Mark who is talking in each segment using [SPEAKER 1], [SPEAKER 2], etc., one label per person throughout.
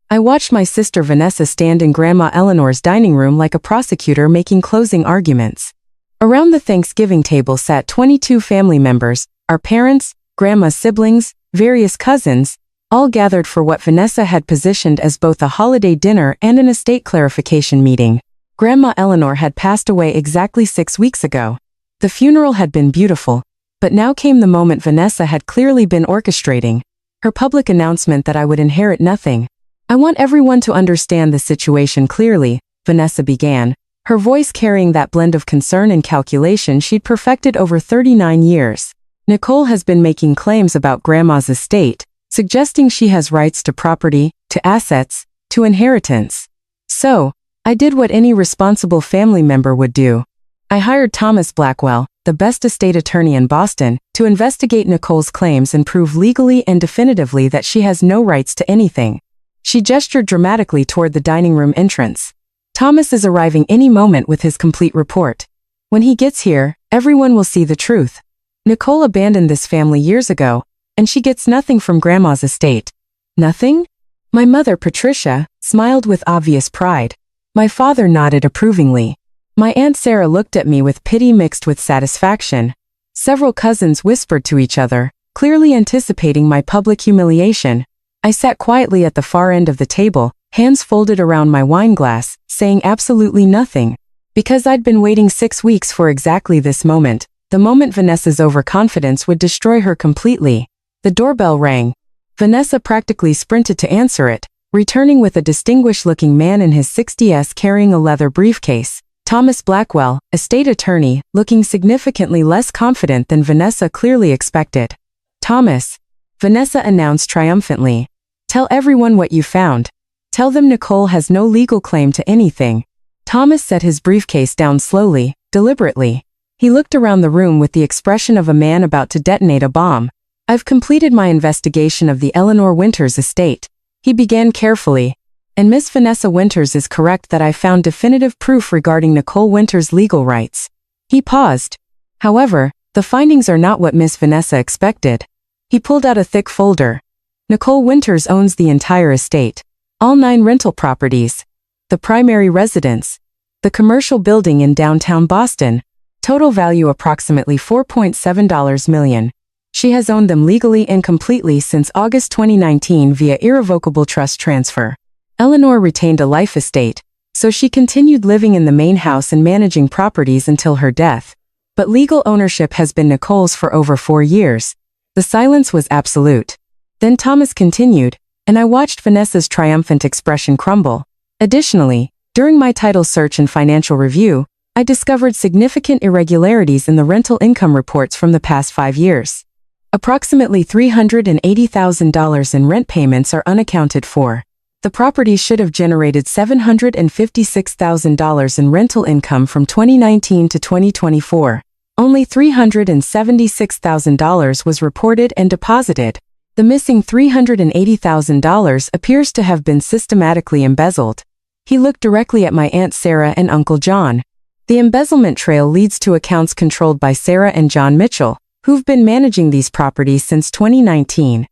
[SPEAKER 1] I watched my sister Vanessa stand in Grandma Eleanor's dining room like a prosecutor making closing arguments. Around the Thanksgiving table sat 22 family members, our parents, Grandma's siblings, various cousins, all gathered for what Vanessa had positioned as both a holiday dinner and an estate clarification meeting. Grandma Eleanor had passed away exactly 6 weeks ago. The funeral had been beautiful, but now came the moment Vanessa had clearly been orchestrating. Her public announcement that I would inherit nothing. "I want everyone to understand the situation clearly," Vanessa began, her voice carrying that blend of concern and calculation she'd perfected over 39 years. "Nicole has been making claims about Grandma's estate, suggesting she has rights to property, to assets, to inheritance. So, I did what any responsible family member would do. I hired Thomas Blackwell, the best estate attorney in Boston, to investigate Nicole's claims and prove legally and definitively that she has no rights to anything." She gestured dramatically toward the dining room entrance. "Thomas is arriving any moment with his complete report. When he gets here, everyone will see the truth. Nicole abandoned this family years ago, and she gets nothing from Grandma's estate." "Nothing?" My mother, Patricia, smiled with obvious pride. My father nodded approvingly. My Aunt Sarah looked at me with pity mixed with satisfaction. Several cousins whispered to each other, clearly anticipating my public humiliation. I sat quietly at the far end of the table, hands folded around my wine glass, saying absolutely nothing. Because I'd been waiting 6 weeks for exactly this moment, the moment Vanessa's overconfidence would destroy her completely. The doorbell rang. Vanessa practically sprinted to answer it, returning with a distinguished-looking man in his 60s carrying a leather briefcase. Thomas Blackwell, estate attorney, looking significantly less confident than Vanessa clearly expected. "Thomas," Vanessa announced triumphantly, "tell everyone what you found. Tell them Nicole has no legal claim to anything." Thomas set his briefcase down slowly, deliberately. He looked around the room with the expression of a man about to detonate a bomb. "I've completed my investigation of the Eleanor Winters estate," he began carefully, "and Miss Vanessa Winters is correct that I found definitive proof regarding Nicole Winters' legal rights." He paused. "However, the findings are not what Miss Vanessa expected." He pulled out a thick folder. "Nicole Winters owns the entire estate. All 9 rental properties. The primary residence. The commercial building in downtown Boston. Total value approximately $4.7 million. She has owned them legally and completely since August 2019 via irrevocable trust transfer. Eleanor retained a life estate, so she continued living in the main house and managing properties until her death. But legal ownership has been Nicole's for over 4 years. The silence was absolute. Then Thomas continued, and I watched Vanessa's triumphant expression crumble. "Additionally, during my title search and financial review, I discovered significant irregularities in the rental income reports from the past 5 years. Approximately $380,000 in rent payments are unaccounted for. The property should have generated $756,000 in rental income from 2019 to 2024. Only $376,000 was reported and deposited. The missing $380,000 appears to have been systematically embezzled." He looked directly at my Aunt Sarah and Uncle John. "The embezzlement trail leads to accounts controlled by Sarah and John Mitchell, who've been managing these properties since 2019.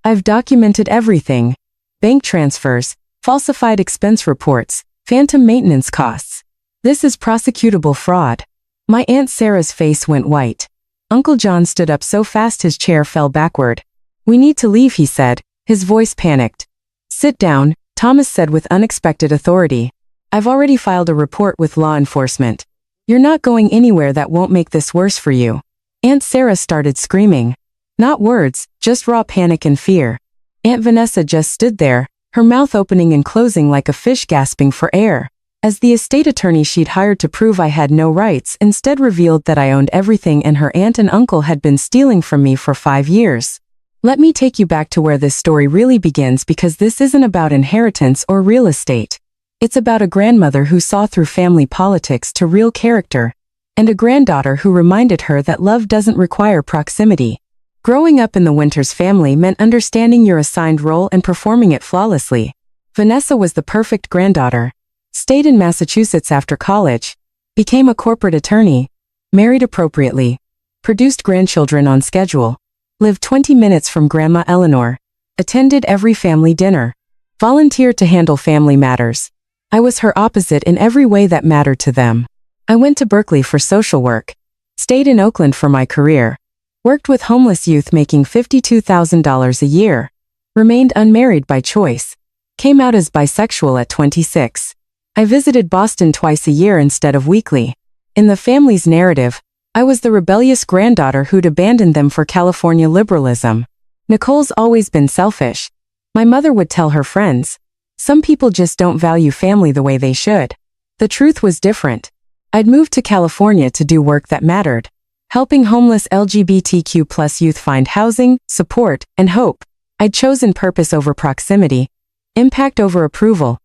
[SPEAKER 1] I've documented everything. Bank transfers, falsified expense reports, phantom maintenance costs. This is prosecutable fraud." My Aunt Sarah's face went white. Uncle John stood up so fast his chair fell backward. "We need to leave," he said, his voice panicked. "Sit down," Thomas said with unexpected authority. "I've already filed a report with law enforcement. You're not going anywhere that won't make this worse for you." Aunt Sarah started screaming. Not words, just raw panic and fear. Aunt Vanessa just stood there, her mouth opening and closing like a fish gasping for air. As the estate attorney she'd hired to prove I had no rights instead revealed that I owned everything and her aunt and uncle had been stealing from me for 5 years. Let me take you back to where this story really begins, because this isn't about inheritance or real estate. It's about a grandmother who saw through family politics to real character, and a granddaughter who reminded her that love doesn't require proximity. Growing up in the Winters family meant understanding your assigned role and performing it flawlessly. Vanessa was the perfect granddaughter. Stayed in Massachusetts after college, became a corporate attorney, married appropriately, produced grandchildren on schedule, lived 20 minutes from Grandma Eleanor, attended every family dinner. Volunteered to handle family matters. I was her opposite in every way that mattered to them. I went to Berkeley for social work. Stayed in Oakland for my career. Worked with homeless youth making $52,000 a year. Remained unmarried by choice. Came out as bisexual at 26. I visited Boston twice a year instead of weekly. In the family's narrative, I was the rebellious granddaughter who'd abandoned them for California liberalism. Nicole's always been selfish. My mother would tell her friends. Some people just don't value family the way they should. The truth was different. I'd moved to California to do work that mattered. Helping homeless LGBTQ+ youth find housing, support, and hope. I'd chosen purpose over proximity, impact over approval,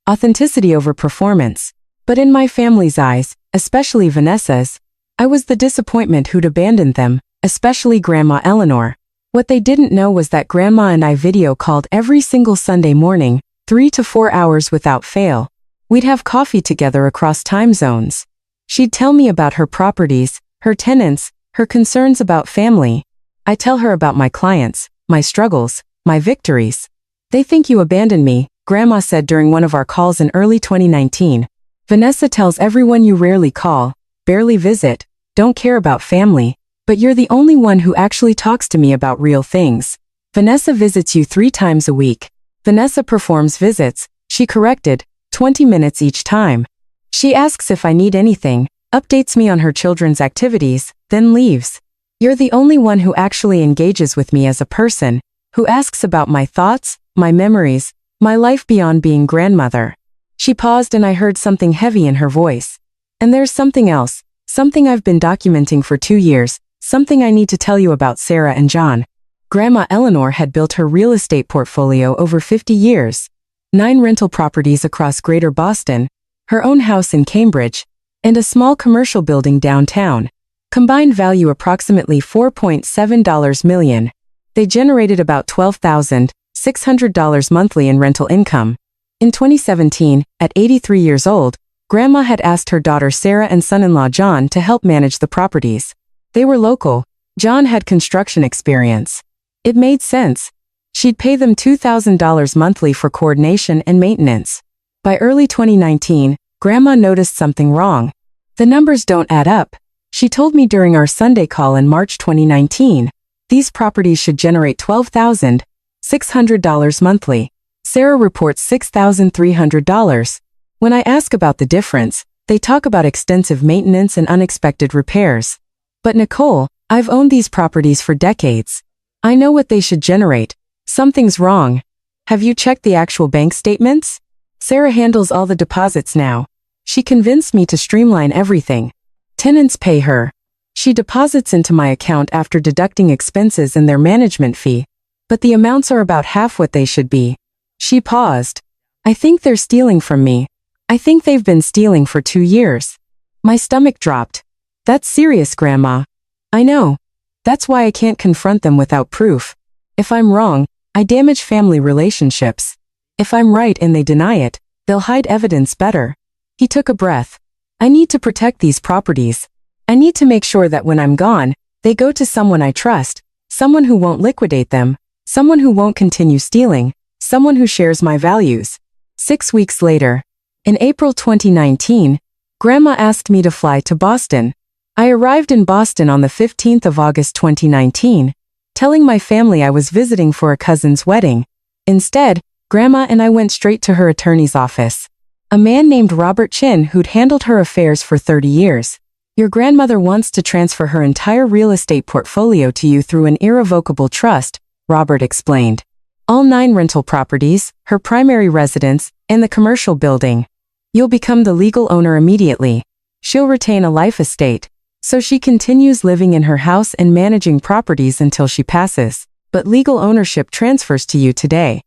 [SPEAKER 1] authenticity over performance. But in my family's eyes, especially Vanessa's, I was the disappointment who'd abandoned them, especially Grandma Eleanor. What they didn't know was that Grandma and I video called every single Sunday morning, 3 to 4 hours without fail. We'd have coffee together across time zones. She'd tell me about her properties, her tenants, her concerns about family. I tell her about my clients, my struggles, my victories. They think you abandoned me, Grandma said during one of our calls in early 2019. Vanessa tells everyone you rarely call, barely visit, don't care about family, but you're the only one who actually talks to me about real things. Vanessa visits you 3 times a week. Vanessa performs visits, she corrected, 20 minutes each time. She asks if I need anything, updates me on her children's activities, then leaves. You're the only one who actually engages with me as a person, who asks about my thoughts, my memories, my life beyond being grandmother. She paused and I heard something heavy in her voice. And there's something else, something I've been documenting for 2 years, something I need to tell you about Sarah and John. Grandma Eleanor had built her real estate portfolio over 50 years. 9 rental properties across Greater Boston, her own house in Cambridge, and a small commercial building downtown. Combined value approximately $4.7 million. They generated about $12,600 monthly in rental income. In 2017, at 83 years old, Grandma had asked her daughter Sarah and son-in-law John to help manage the properties. They were local. John had construction experience. It made sense. She'd pay them $2,000 monthly for coordination and maintenance. By early 2019, Grandma noticed something wrong. The numbers don't add up. She told me during our Sunday call in March 2019. These properties should generate $12,600 monthly. Sarah reports $6,300. When I ask about the difference, they talk about extensive maintenance and unexpected repairs. But Nicole, I've owned these properties for decades. I know what they should generate. Something's wrong. Have you checked the actual bank statements? Sarah handles all the deposits now. She convinced me to streamline everything. Tenants pay her. She deposits into my account after deducting expenses and their management fee. But the amounts are about half what they should be. She paused. I think they're stealing from me. I think they've been stealing for 2 years. My stomach dropped. That's serious, Grandma. I know. That's why I can't confront them without proof. If I'm wrong, I damage family relationships. If I'm right and they deny it, they'll hide evidence better. He took a breath. I need to protect these properties. I need to make sure that when I'm gone, they go to someone I trust, someone who won't liquidate them, someone who won't continue stealing, someone who shares my values. 6 weeks later, in April 2019, Grandma asked me to fly to Boston. I arrived in Boston on the 15th of August 2019, telling my family I was visiting for a cousin's wedding. Instead, Grandma and I went straight to her attorney's office. A man named Robert Chin who'd handled her affairs for 30 years. Your grandmother wants to transfer her entire real estate portfolio to you through an irrevocable trust, Robert explained. All 9 rental properties, her primary residence, and the commercial building. You'll become the legal owner immediately. She'll retain a life estate, so she continues living in her house and managing properties until she passes, but legal ownership transfers to you today.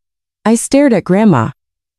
[SPEAKER 1] I stared at Grandma.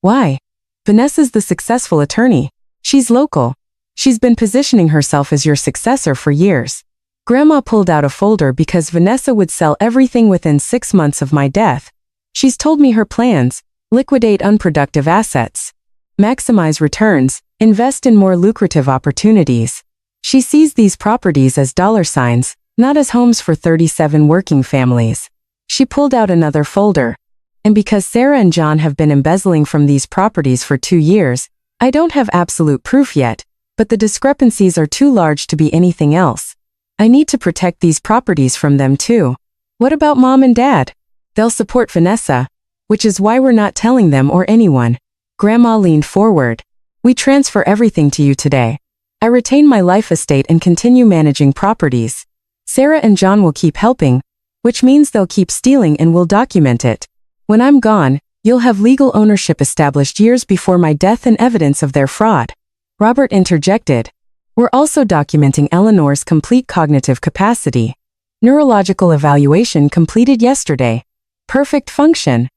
[SPEAKER 1] Why? Vanessa's the successful attorney. She's local. She's been positioning herself as your successor for years. Grandma pulled out a folder because Vanessa would sell everything within 6 months of my death. She's told me her plans: liquidate unproductive assets, maximize returns, invest in more lucrative opportunities. She sees these properties as dollar signs, not as homes for 37 working families. She pulled out another folder. And because Sarah and John have been embezzling from these properties for 2 years, I don't have absolute proof yet, but the discrepancies are too large to be anything else. I need to protect these properties from them too. What about Mom and Dad? They'll support Vanessa, which is why we're not telling them or anyone. Grandma leaned forward. We transfer everything to you today. I retain my life estate and continue managing properties. Sarah and John will keep helping, which means they'll keep stealing and we'll document it. When I'm gone, you'll have legal ownership established years before my death and evidence of their fraud. Robert interjected. We're also documenting Eleanor's complete cognitive capacity. Neurological evaluation completed yesterday. Perfect function.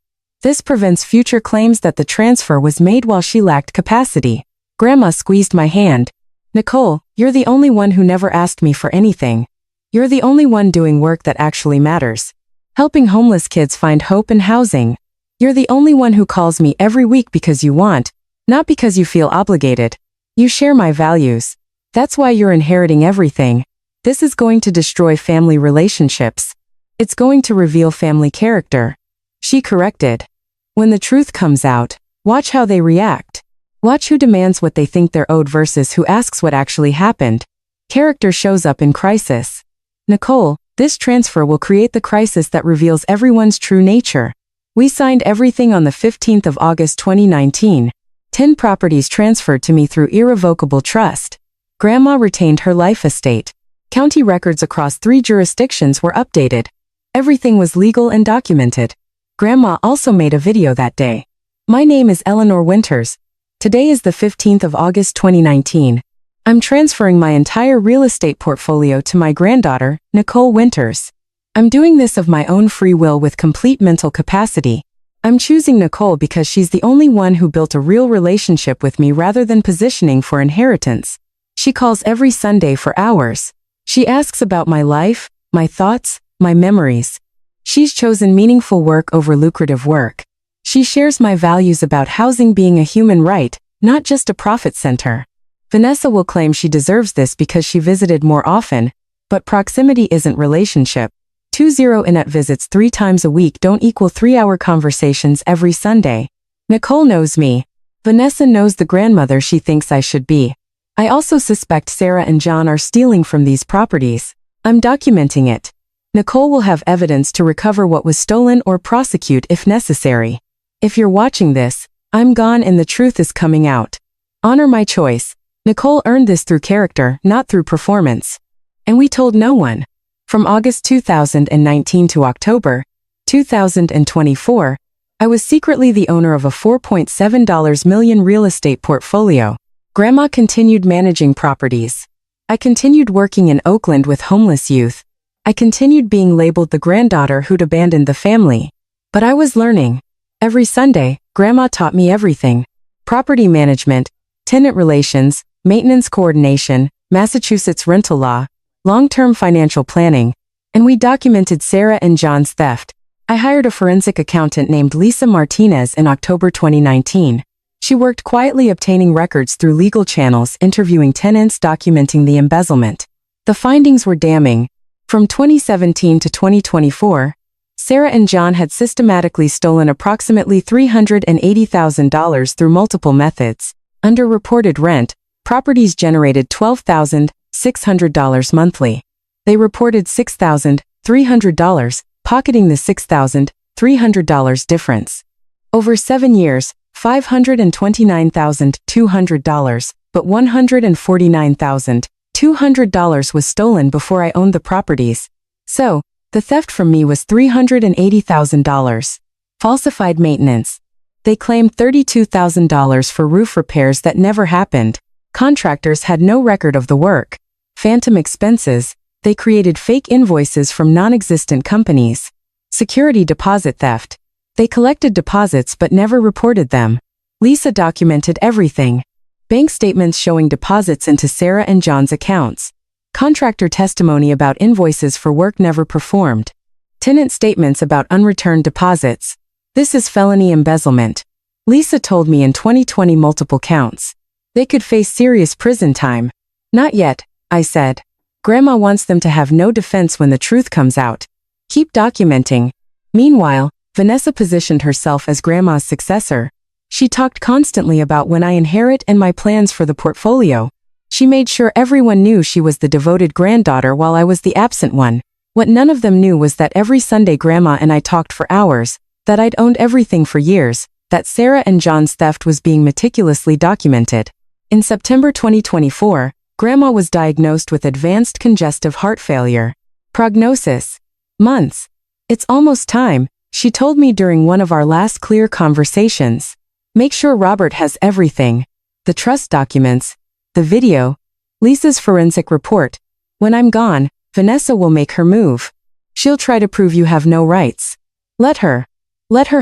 [SPEAKER 1] This prevents future claims that the transfer was made while she lacked capacity. Grandma squeezed my hand. Nicole, you're the only one who never asked me for anything. You're the only one doing work that actually matters. Helping homeless kids find hope and housing. You're the only one who calls me every week because you want, not because you feel obligated. You share my values. That's why you're inheriting everything. This is going to destroy family relationships. It's going to reveal family character. She corrected. When the truth comes out, watch how they react. Watch who demands what they think they're owed versus who asks what actually happened. Character shows up in crisis. Nicole, this transfer will create the crisis that reveals everyone's true nature. We signed everything on the 15th of August 2019. 10 properties transferred to me through irrevocable trust. Grandma retained her life estate. County records across 3 jurisdictions were updated. Everything was legal and documented. Grandma also made a video that day. My name is Eleanor Winters. Today is the 15th of August 2019. I'm transferring my entire real estate portfolio to my granddaughter, Nicole Winters. I'm doing this of my own free will with complete mental capacity. I'm choosing Nicole because she's the only one who built a real relationship with me rather than positioning for inheritance. She calls every Sunday for hours. She asks about my life, my thoughts, my memories. She's chosen meaningful work over lucrative work. She shares my values about housing being a human right, not just a profit center. Vanessa will claim she deserves this because she visited more often, but proximity isn't relationship. 20 in-at visits 3 times a week don't equal 3-hour conversations every Sunday. Nicole knows me. Vanessa knows the grandmother she thinks I should be. I also suspect Sarah and John are stealing from these properties. I'm documenting it. Nicole will have evidence to recover what was stolen or prosecute if necessary. If you're watching this, I'm gone and the truth is coming out. Honor my choice. Nicole earned this through character, not through performance. And we told no one. From August 2019 to October 2024, I was secretly the owner of a $4.7 million real estate portfolio. Grandma continued managing properties. I continued working in Oakland with homeless youth. I continued being labeled the granddaughter who'd abandoned the family. But I was learning. Every Sunday, Grandma taught me everything. Property management, tenant relations, maintenance coordination, Massachusetts rental law, long-term financial planning, and we documented Sarah and John's theft. I hired a forensic accountant named Lisa Martinez in October 2019. She worked quietly obtaining records through legal channels, interviewing tenants, documenting the embezzlement. The findings were damning. From 2017 to 2024, Sarah and John had systematically stolen approximately $380,000 through multiple methods. Under reported rent, properties generated $12,600 monthly. They reported $6,300, pocketing the $6,300 difference. Over 7 years, $529,200, but $149,200 was stolen before I owned the properties. So, the theft from me was $380,000. Falsified maintenance. They claimed $32,000 for roof repairs that never happened. Contractors had no record of the work. Phantom expenses. They created fake invoices from non-existent companies. Security deposit theft. They collected deposits but never reported them. Lisa documented everything. Bank statements showing deposits into Sarah and John's accounts. Contractor testimony about invoices for work never performed. Tenant statements about unreturned deposits. This is felony embezzlement. Lisa told me in 2020 multiple counts. They could face serious prison time. Not yet, I said. Grandma wants them to have no defense when the truth comes out. Keep documenting. Meanwhile, Vanessa positioned herself as Grandma's successor. She talked constantly about when I inherit and my plans for the portfolio. She made sure everyone knew she was the devoted granddaughter while I was the absent one. What none of them knew was that every Sunday Grandma and I talked for hours, that I'd owned everything for years, that Sarah and John's theft was being meticulously documented. In September 2024, Grandma was diagnosed with advanced congestive heart failure. Prognosis: months. It's almost time, she told me during one of our last clear conversations. Make sure Robert has everything. The trust documents, the video, Lisa's forensic report. When I'm gone, Vanessa will make her move. She'll try to prove you have no rights. Let her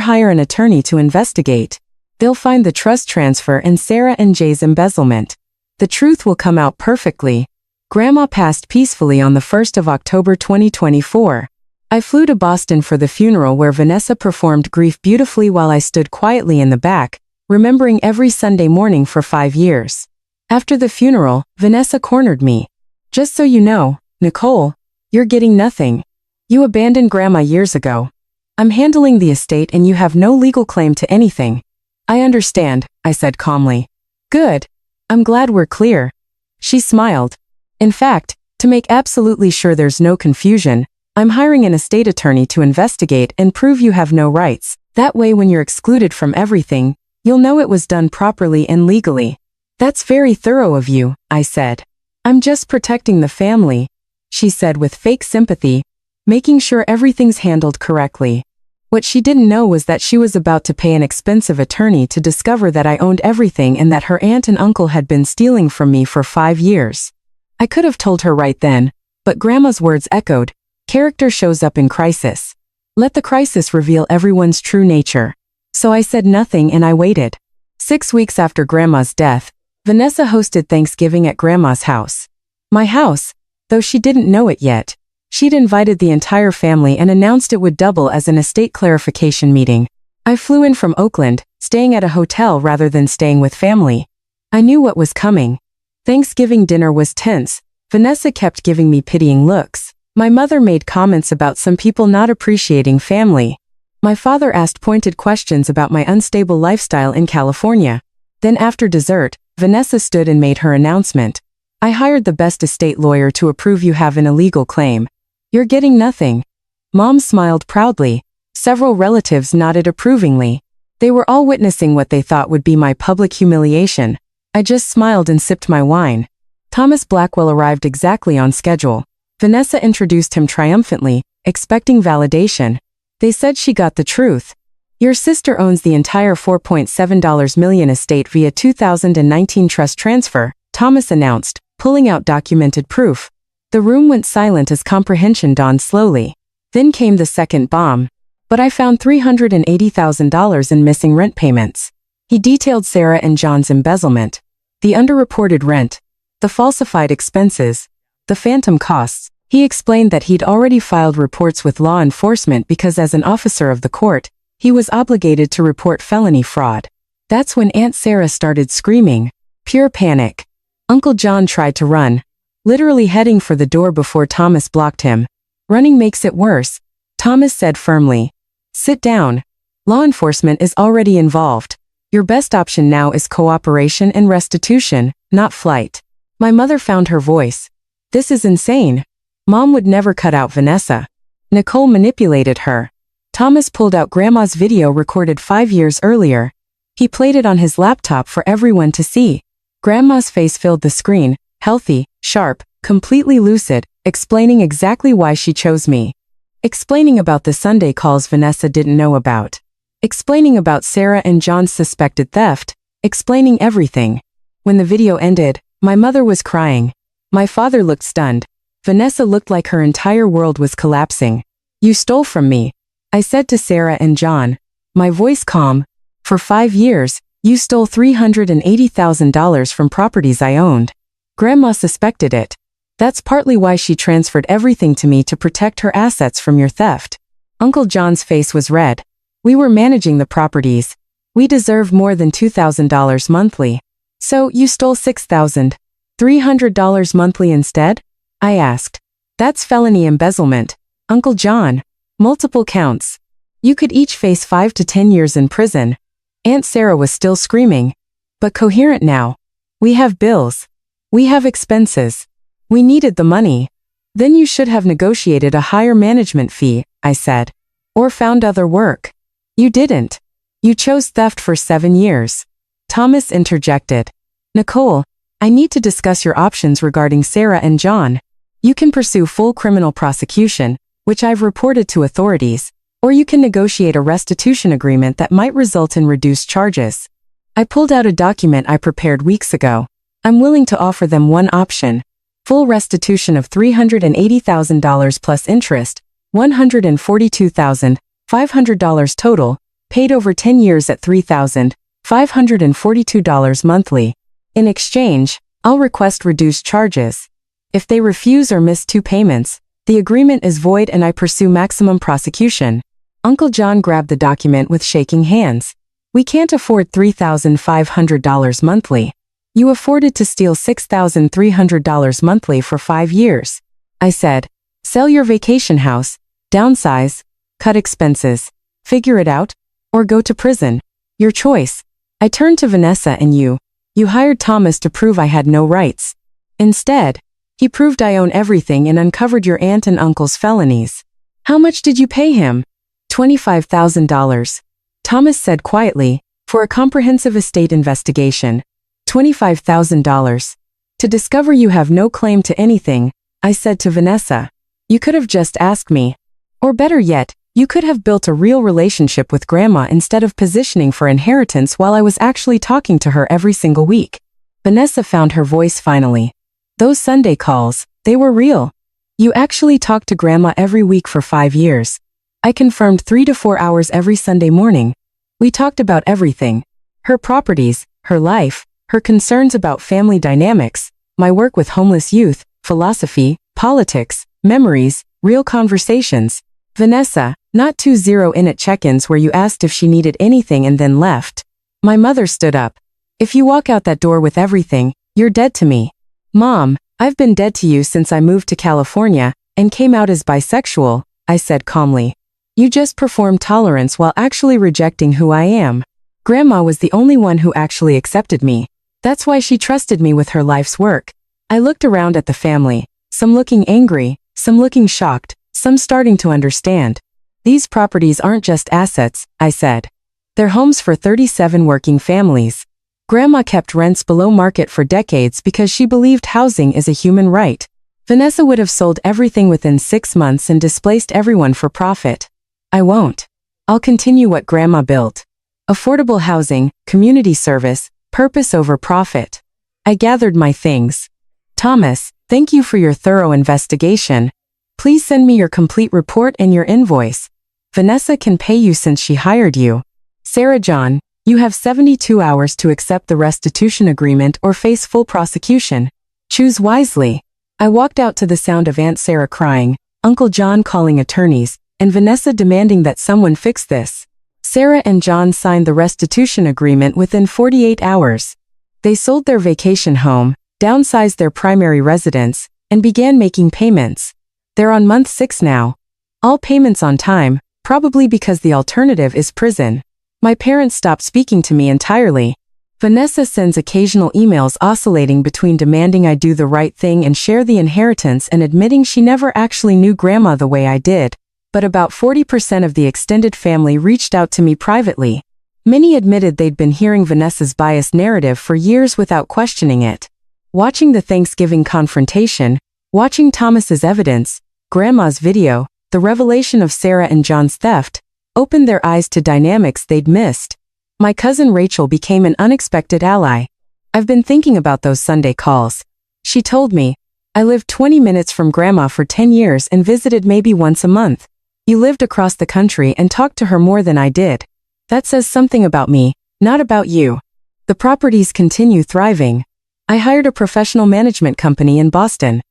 [SPEAKER 1] hire an attorney to investigate. They'll find the trust transfer and Sarah and Jay's embezzlement. The truth will come out perfectly. Grandma passed peacefully on the 1st of October 2024. I flew to Boston for the funeral where Vanessa performed grief beautifully while I stood quietly in the back, remembering every Sunday morning for 5 years. After the funeral, Vanessa cornered me. Just so you know, Nicole, you're getting nothing. You abandoned Grandma years ago. I'm handling the estate and you have no legal claim to anything. I understand, I said calmly. Good. I'm glad we're clear. She smiled. In fact, to make absolutely sure there's no confusion, I'm hiring an estate attorney to investigate and prove you have no rights. That way when you're excluded from everything, you'll know it was done properly and legally. That's very thorough of you, I said. I'm just protecting the family, she said with fake sympathy, making sure everything's handled correctly. What she didn't know was that she was about to pay an expensive attorney to discover that I owned everything and that her aunt and uncle had been stealing from me for 5 years. I could have told her right then, but Grandma's words echoed, character shows up in crisis. Let the crisis reveal everyone's true nature. So I said nothing and I waited. 6 weeks after Grandma's death, Vanessa hosted Thanksgiving at Grandma's house. My house, though she didn't know it yet. She'd invited the entire family and announced it would double as an estate clarification meeting. I flew in from Oakland, staying at a hotel rather than staying with family. I knew what was coming. Thanksgiving dinner was tense. Vanessa kept giving me pitying looks. My mother made comments about some people not appreciating family. My father asked pointed questions about my unstable lifestyle in California. Then after dessert, Vanessa stood and made her announcement. I hired the best estate lawyer to approve you have an illegal claim. You're getting nothing. Mom smiled proudly. Several relatives nodded approvingly. They were all witnessing what they thought would be my public humiliation. I just smiled and sipped my wine. Thomas Blackwell arrived exactly on schedule. Vanessa introduced him triumphantly, expecting validation. They said she got the truth. Your sister owns the entire $4.7 million estate via 2019 trust transfer, Thomas announced, pulling out documented proof. The room went silent as comprehension dawned slowly. Then came the second bomb. But I found $380,000 in missing rent payments. He detailed Sarah and John's embezzlement, the underreported rent, the falsified expenses, the phantom costs. He explained that he'd already filed reports with law enforcement because as an officer of the court, he was obligated to report felony fraud. That's when Aunt Sarah started screaming. Pure panic. Uncle John tried to run, literally heading for the door before Thomas blocked him. Running makes it worse, Thomas said firmly. Sit down. Law enforcement is already involved. Your best option now is cooperation and restitution, not flight. My mother found her voice. This is insane. Mom would never cut out Vanessa. Nicole manipulated her. Thomas pulled out Grandma's video recorded 5 years earlier. He played it on his laptop for everyone to see. Grandma's face filled the screen, healthy, sharp, completely lucid, explaining exactly why she chose me. Explaining about the Sunday calls Vanessa didn't know about. Explaining about Sarah and John's suspected theft. Explaining everything. When the video ended, my mother was crying. My father looked stunned. Vanessa looked like her entire world was collapsing. You stole from me, I said to Sarah and John, my voice calm. For 5 years, you stole $380,000 from properties I owned. Grandma suspected it. That's partly why she transferred everything to me to protect her assets from your theft. Uncle John's face was red. We were managing the properties. We deserved more than $2,000 monthly. So you stole $6,300 monthly instead? I asked. That's felony embezzlement, Uncle John. Multiple counts. You could each face 5 to 10 years in prison. Aunt Sarah was still screaming, but coherent now. We have bills. We have expenses. We needed the money. Then you should have negotiated a higher management fee, I said. Or found other work. You didn't. You chose theft for 7 years. Thomas interjected. Nicole, I need to discuss your options regarding Sarah and John. You can pursue full criminal prosecution, which I've reported to authorities, or you can negotiate a restitution agreement that might result in reduced charges. I pulled out a document I prepared weeks ago. I'm willing to offer them one option. Full restitution of $380,000 plus interest, $142,500 total, paid over 10 years at $3,542 monthly. In exchange, I'll request reduced charges. If they refuse or miss 2 payments, the agreement is void and I pursue maximum prosecution. Uncle John grabbed the document with shaking hands. We can't afford $3,500 monthly. You afforded to steal $6,300 monthly for 5 years. I said, sell your vacation house, downsize, cut expenses, figure it out, or go to prison. Your choice. I turned to Vanessa and you. You hired Thomas to prove I had no rights. Instead, he proved I own everything and uncovered your aunt and uncle's felonies. How much did you pay him? $25,000. Thomas said quietly, for a comprehensive estate investigation. $25,000. To discover you have no claim to anything, I said to Vanessa. You could have just asked me. Or better yet, you could have built a real relationship with Grandma instead of positioning for inheritance while I was actually talking to her every single week. Vanessa found her voice finally. Those Sunday calls, they were real. You actually talked to Grandma every week for 5 years. I confirmed 3 to 4 hours every Sunday morning. We talked about everything. Her properties, her life, her concerns about family dynamics, my work with homeless youth, philosophy, politics, memories, real conversations. Vanessa, not 2 zero-in at check-ins where you asked if she needed anything and then left. My mother stood up. If you walk out that door with everything, you're dead to me. Mom, I've been dead to you since I moved to California and came out as bisexual, I said calmly. You just performed tolerance while actually rejecting who I am. Grandma was the only one who actually accepted me. That's why she trusted me with her life's work. I looked around at the family, some looking angry, some looking shocked, some starting to understand. These properties aren't just assets, I said. They're homes for 37 working families. Grandma kept rents below market for decades because she believed housing is a human right. Vanessa would have sold everything within 6 months and displaced everyone for profit. I won't. I'll continue what Grandma built. Affordable housing, community service, purpose over profit. I gathered my things. Thomas, thank you for your thorough investigation. Please send me your complete report and your invoice. Vanessa can pay you since she hired you. Sarah John, you have 72 hours to accept the restitution agreement or face full prosecution. Choose wisely. I walked out to the sound of Aunt Sarah crying, Uncle John calling attorneys, and Vanessa demanding that someone fix this. Sarah and John signed the restitution agreement within 48 hours. They sold their vacation home, downsized their primary residence, and began making payments. They're on month 6 now. All payments on time, probably because the alternative is prison. My parents stopped speaking to me entirely. Vanessa sends occasional emails oscillating between demanding I do the right thing and share the inheritance and admitting she never actually knew Grandma the way I did. But about 40% of the extended family reached out to me privately. Many admitted they'd been hearing Vanessa's biased narrative for years without questioning it. Watching the Thanksgiving confrontation, watching Thomas's evidence, Grandma's video, the revelation of Sarah and John's theft, opened their eyes to dynamics they'd missed. My cousin Rachel became an unexpected ally. I've been thinking about those Sunday calls. She told me, I lived 20 minutes from Grandma for 10 years and visited maybe once a month. You lived across the country and talked to her more than I did. That says something about me, not about you. The properties continue thriving. I hired a professional management company in Boston.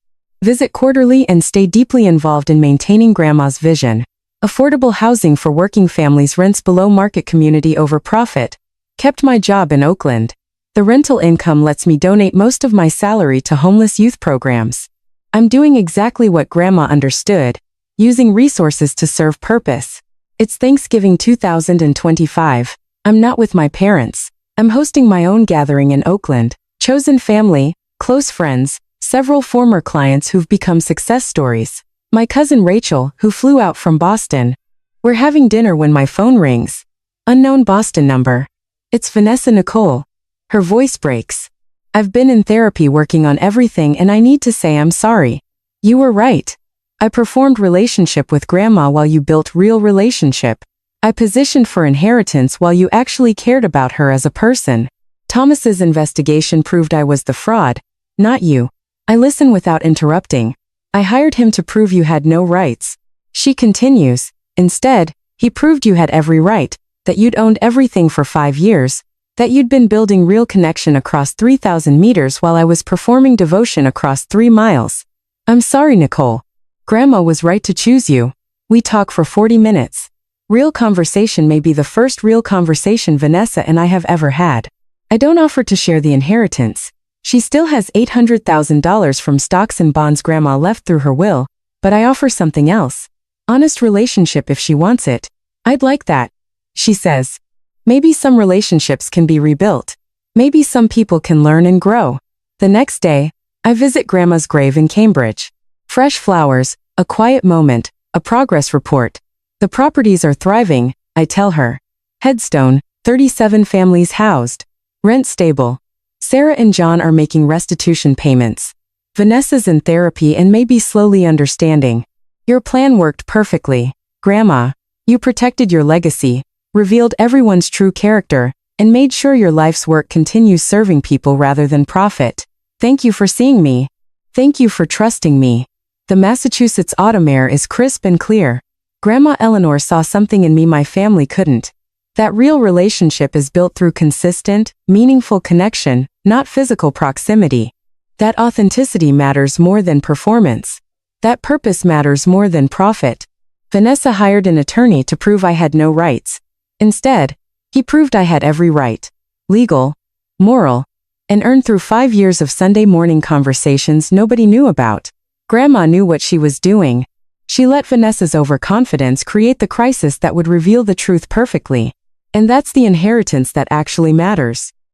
[SPEAKER 1] Visit quarterly and stay deeply involved in maintaining Grandma's vision. Affordable housing for working families, rents below market, community over profit. Kept my job in Oakland. The rental income lets me donate most of my salary to homeless youth programs. I'm doing exactly what Grandma understood. Using resources to serve purpose. It's Thanksgiving 2025. I'm not with my parents. I'm hosting my own gathering in Oakland. Chosen family, close friends, several former clients who've become success stories. My cousin Rachel, who flew out from Boston. We're having dinner when my phone rings. Unknown Boston number. It's Vanessa Nicole. Her voice breaks. I've been in therapy working on everything and I need to say I'm sorry. You were right. I performed relationship with grandma while you built real relationship. I positioned for inheritance while you actually cared about her as a person. Thomas's investigation proved I was the fraud, not you. I listen without interrupting. I hired him to prove you had no rights. She continues. Instead, he proved you had every right, that you'd owned everything for 5 years, that you'd been building real connection across 3,000 meters while I was performing devotion across 3 miles. I'm sorry, Nicole. Grandma was right to choose you. We talk for 40 minutes. Real conversation may be the first real conversation Vanessa and I have ever had. I don't offer to share the inheritance. She still has $800,000 from stocks and bonds grandma left through her will, but I offer something else. Honest relationship if she wants it. I'd like that. She says. Maybe some relationships can be rebuilt. Maybe some people can learn and grow. The next day, I visit grandma's grave in Cambridge. Fresh flowers, a quiet moment, a progress report. The properties are thriving, I tell her. Headstone, 37 families housed. Rent stable. Sarah and John are making restitution payments. Vanessa's in therapy and may be slowly understanding. Your plan worked perfectly, Grandma. You protected your legacy, revealed everyone's true character, and made sure your life's work continues serving people rather than profit. Thank you for seeing me. Thank you for trusting me. The Massachusetts autumn air is crisp and clear. Grandma Eleanor saw something in me my family couldn't. That real relationship is built through consistent, meaningful connection, not physical proximity. That authenticity matters more than performance. That purpose matters more than profit. Vanessa hired an attorney to prove I had no rights. Instead, he proved I had every right. Legal, moral, and earned through 5 years of Sunday morning conversations nobody knew about. Grandma knew what she was doing. She let Vanessa's overconfidence create the crisis that would reveal the truth perfectly. And that's the inheritance that actually matters.